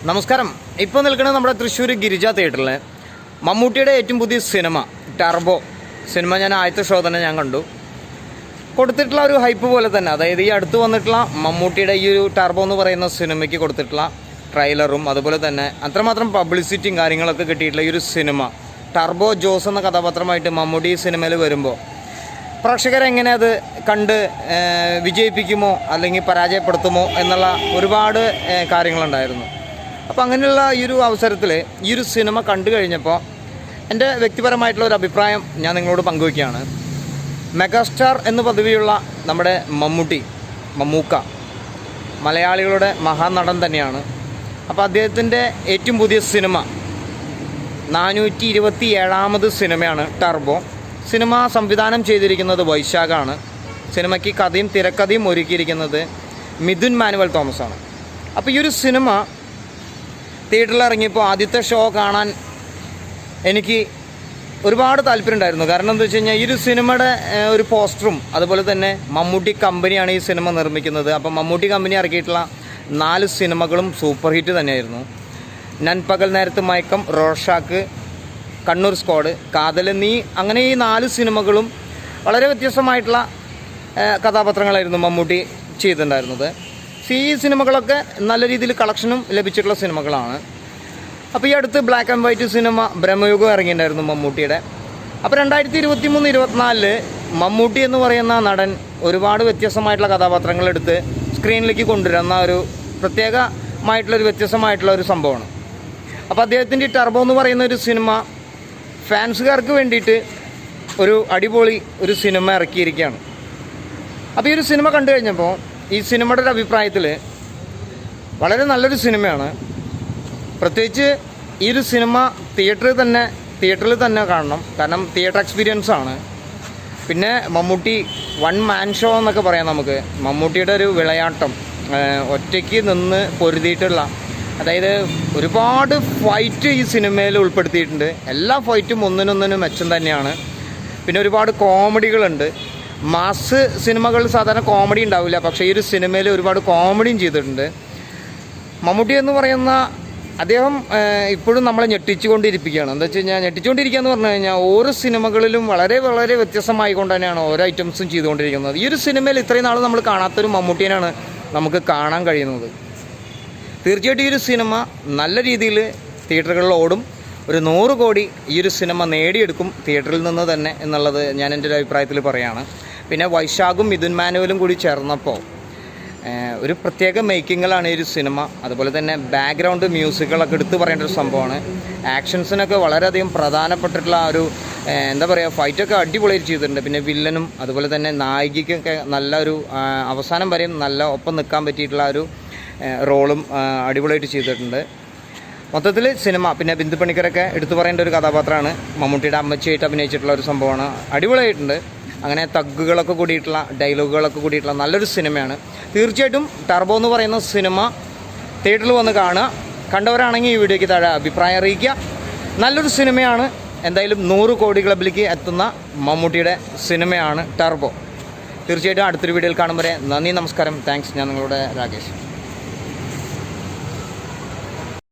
നമസ്കാരം. ഇപ്പോൾ നിൽക്കുന്നത് നമ്മുടെ തൃശ്ശൂർ ഗിരിജ തിയേറ്ററിൽ മമ്മൂട്ടിയുടെ ഏറ്റവും പുതിയ സിനിമ ടർബോ സിനിമ. ഞാൻ ആദ്യത്തെ ഷോ തന്നെ ഞാൻ കണ്ടു. കൊടുത്തിട്ടുള്ള ഒരു ഹൈപ്പ് പോലെ തന്നെ, അതായത് ഈ അടുത്ത് വന്നിട്ടുള്ള മമ്മൂട്ടിയുടെ ഈ ഒരു ടർബോ എന്ന് പറയുന്ന സിനിമയ്ക്ക് കൊടുത്തിട്ടുള്ള ട്രെയിലറും അതുപോലെ തന്നെ അത്രമാത്രം പബ്ലിസിറ്റിയും കാര്യങ്ങളൊക്കെ കിട്ടിയിട്ടുള്ള ഈ ഒരു സിനിമ ടർബോ ജോസ് എന്ന കഥാപാത്രമായിട്ട് മമ്മൂട്ടി ഈ സിനിമയിൽ വരുമ്പോൾ പ്രേക്ഷകരെങ്ങനെ അത് കണ്ട് വിജയിപ്പിക്കുമോ അല്ലെങ്കിൽ പരാജയപ്പെടുത്തുമോ എന്നുള്ള ഒരുപാട് കാര്യങ്ങളുണ്ടായിരുന്നു. അപ്പോൾ അങ്ങനെയുള്ള ഈ ഒരു അവസരത്തിൽ ഈ ഒരു സിനിമ കണ്ടു കഴിഞ്ഞപ്പോൾ എൻ്റെ വ്യക്തിപരമായിട്ടുള്ള ഒരു അഭിപ്രായം ഞാൻ നിങ്ങളോട് പങ്കുവയ്ക്കുകയാണ്. മെഗാസ്റ്റാർ എന്ന് പദവിയുള്ള നമ്മുടെ മമ്മൂക്ക മലയാളികളുടെ മഹാനടൻ തന്നെയാണ്. അപ്പോൾ അദ്ദേഹത്തിൻ്റെ ഏറ്റവും പുതിയ സിനിമ 427ാമത് സിനിമയാണ് ടർബോ. സിനിമ സംവിധാനം ചെയ്തിരിക്കുന്നത് വൈശാഖാണ്. സിനിമയ്ക്ക് കഥയും തിരക്കഥയും ഒരുക്കിയിരിക്കുന്നത് മിഥുൻ മാനുവൽ തോമസാണ്. അപ്പോൾ ഈ ഒരു സിനിമ തിയേറ്ററിൽ ഇറങ്ങിയപ്പോൾ ആദ്യത്തെ ഷോ കാണാൻ എനിക്ക് ഒരുപാട് താല്പര്യം ഉണ്ടായിരുന്നു. കാരണം എന്താ വെച്ച് കഴിഞ്ഞാൽ ഈ ഒരു സിനിമയുടെ ഒരു പോസ്റ്ററും അതുപോലെ തന്നെ മമ്മൂട്ടി കമ്പനിയാണ് ഈ സിനിമ നിർമ്മിക്കുന്നത്. അപ്പം മമ്മൂട്ടി കമ്പനി ഇറക്കിയിട്ടുള്ള 4 സിനിമകളും സൂപ്പർ ഹിറ്റ് തന്നെയായിരുന്നു. നൻപകൽ നേരത്ത് മയക്കം, റോഷാക്ക്, കണ്ണൂർ സ്ക്വാഡ്, കാതൽ നീ, അങ്ങനെ ഈ 4 സിനിമകളും വളരെ വ്യത്യസ്തമായിട്ടുള്ള കഥാപാത്രങ്ങളായിരുന്നു മമ്മൂട്ടി ചെയ്തിട്ടുണ്ടായിരുന്നത്. ഈ സിനിമകളൊക്കെ നല്ല രീതിയിൽ കളക്ഷനും ലഭിച്ചിട്ടുള്ള സിനിമകളാണ്. അപ്പോൾ ഈ അടുത്ത് black and white cinema Bramayugam ഇറങ്ങിയിട്ടുണ്ടായിരുന്നു മമ്മൂട്ടിയുടെ. അപ്പോൾ 2023-24 മമ്മൂട്ടി എന്ന് പറയുന്ന നടൻ ഒരുപാട് വ്യത്യസ്തമായിട്ടുള്ള കഥാപാത്രങ്ങളെടുത്ത് സ്ക്രീനിലേക്ക് കൊണ്ടുവരുന്ന ഒരു പ്രത്യേകമായിട്ടുള്ളൊരു വ്യത്യസ്തമായിട്ടുള്ള ഒരു സംഭവമാണ്. അപ്പോൾ അദ്ദേഹത്തിൻ്റെ ടർബോ എന്ന് പറയുന്ന ഒരു സിനിമ ഫാൻസുകാർക്ക് വേണ്ടിയിട്ട് ഒരു അടിപൊളി ഒരു സിനിമ ഇറക്കിയിരിക്കുകയാണ്. അപ്പോൾ ഈ ഒരു സിനിമ കണ്ടു കഴിഞ്ഞപ്പോൾ ഈ സിനിമയുടെ ഒരു അഭിപ്രായത്തിൽ വളരെ നല്ലൊരു സിനിമയാണ്. പ്രത്യേകിച്ച് ഈ ഒരു സിനിമ തിയേറ്ററിൽ തന്നെ കാണണം. കാരണം തിയേറ്റർ എക്സ്പീരിയൻസ് ആണ്. പിന്നെ മമ്മൂട്ടി വൺ മാൻ ഷോ എന്നൊക്കെ പറയാം നമുക്ക്. മമ്മൂട്ടിയുടെ ഒരു വിളയാട്ടം, ഒറ്റയ്ക്ക് നിന്ന് പൊരുതിയിട്ടുള്ള, അതായത് ഒരുപാട് ഫൈറ്റ് ഈ സിനിമയിൽ ഉൾപ്പെടുത്തിയിട്ടുണ്ട്. എല്ലാ ഫൈറ്റും ഒന്നിനൊന്നിനും മെച്ചം തന്നെയാണ്. പിന്നെ ഒരുപാട് കോമഡികളുണ്ട്. മാസ് സിനിമകൾ സാധാരണ കോമഡി ഉണ്ടാവില്ല, പക്ഷേ ഈ ഒരു സിനിമയിൽ ഒരുപാട് കോമഡിയും ചെയ്തിട്ടുണ്ട്. മമ്മൂട്ടി എന്ന് പറയുന്ന അദ്ദേഹം ഇപ്പോഴും നമ്മളെ ഞെട്ടിച്ചുകൊണ്ടിരിക്കുകയാണ്. എന്താ വെച്ച് കഴിഞ്ഞാൽ ഞെട്ടിച്ചുകൊണ്ടിരിക്കുക എന്ന് പറഞ്ഞു കഴിഞ്ഞാൽ ഓരോ സിനിമകളിലും വളരെ വളരെ വ്യത്യസ്തമായിക്കൊണ്ട് തന്നെയാണ് ഓരോ ഐറ്റംസും ചെയ്തുകൊണ്ടിരിക്കുന്നത്. ഈ ഒരു സിനിമയിൽ ഇത്രയും നാൾ നമ്മൾ കാണാത്തൊരു മമ്മൂട്ടിയാണ് നമുക്ക് കാണാൻ കഴിയുന്നത്. തീർച്ചയായിട്ടും ഈ ഒരു സിനിമ നല്ല രീതിയിൽ തിയേറ്ററുകളിൽ ഓടും. ഒരു 100 കോടി ഈ ഒരു സിനിമ നേടിയെടുക്കും തിയേറ്ററിൽ നിന്ന് തന്നെ എന്നുള്ളത് ഞാൻ എൻ്റെ ഒരു അഭിപ്രായത്തിൽ പറയുകയാണ്. പിന്നെ വൈശാഖും മിഥുൻ മാനുവലും കൂടി ചേർന്നപ്പോൾ ഒരു പ്രത്യേക മേക്കിങ്ങിലാണ് ഈ ഒരു സിനിമ. അതുപോലെ തന്നെ ബാക്ക്ഗ്രൗണ്ട് മ്യൂസിക്കുകളൊക്കെ എടുത്തു പറയേണ്ട ഒരു സംഭവമാണ്. ആക്ഷൻസിനൊക്കെ വളരെയധികം പ്രധാനപ്പെട്ടിട്ടുള്ള ഒരു എന്താ പറയുക, ഫൈറ്റൊക്കെ അടിപൊളിയായിട്ട് ചെയ്തിട്ടുണ്ട്. പിന്നെ വില്ലനും അതുപോലെ തന്നെ നായികയ്ക്കൊക്കെ നല്ലൊരു അവസാനം വരെയും നല്ല ഒപ്പം നിൽക്കാൻ പറ്റിയിട്ടുള്ള ഒരു റോളും അടിപൊളിയായിട്ട് ചെയ്തിട്ടുണ്ട്. മൊത്തത്തിൽ സിനിമ, പിന്നെ ബിന്ദു പണിക്കരൊക്കെ എടുത്തു പറയേണ്ട ഒരു കഥാപാത്രമാണ്. മമ്മൂട്ടിയുടെ അമ്മച്ചിയായിട്ട് അഭിനയിച്ചിട്ടുള്ള ഒരു സംഭവമാണ്. അടിപൊളിയായിട്ടുണ്ട്. അങ്ങനെ തഗ്ഗുകളൊക്കെ കൂടിയിട്ടുള്ള ഡയലോഗുകളൊക്കെ കൂടിയിട്ടുള്ള നല്ലൊരു സിനിമയാണ്. തീർച്ചയായിട്ടും ടർബോ എന്ന് പറയുന്ന സിനിമ തിയേറ്ററിൽ വന്ന് കാണുക. കണ്ടവരാണെങ്കിൽ ഈ വീഡിയോയ്ക്ക് താഴെ അഭിപ്രായം അറിയിക്കുക. നല്ലൊരു സിനിമയാണ്. എന്തായാലും 100 കോടി ക്ലബിലേക്ക് എത്തുന്ന മമ്മൂട്ടിയുടെ സിനിമയാണ് ടർബോ. തീർച്ചയായിട്ടും അടുത്തൊരു വീഡിയോയിൽ കാണും വരെ നന്ദി, നമസ്കാരം, താങ്ക്സ്. ഞാൻ നിങ്ങളുടെ രാകേഷ്.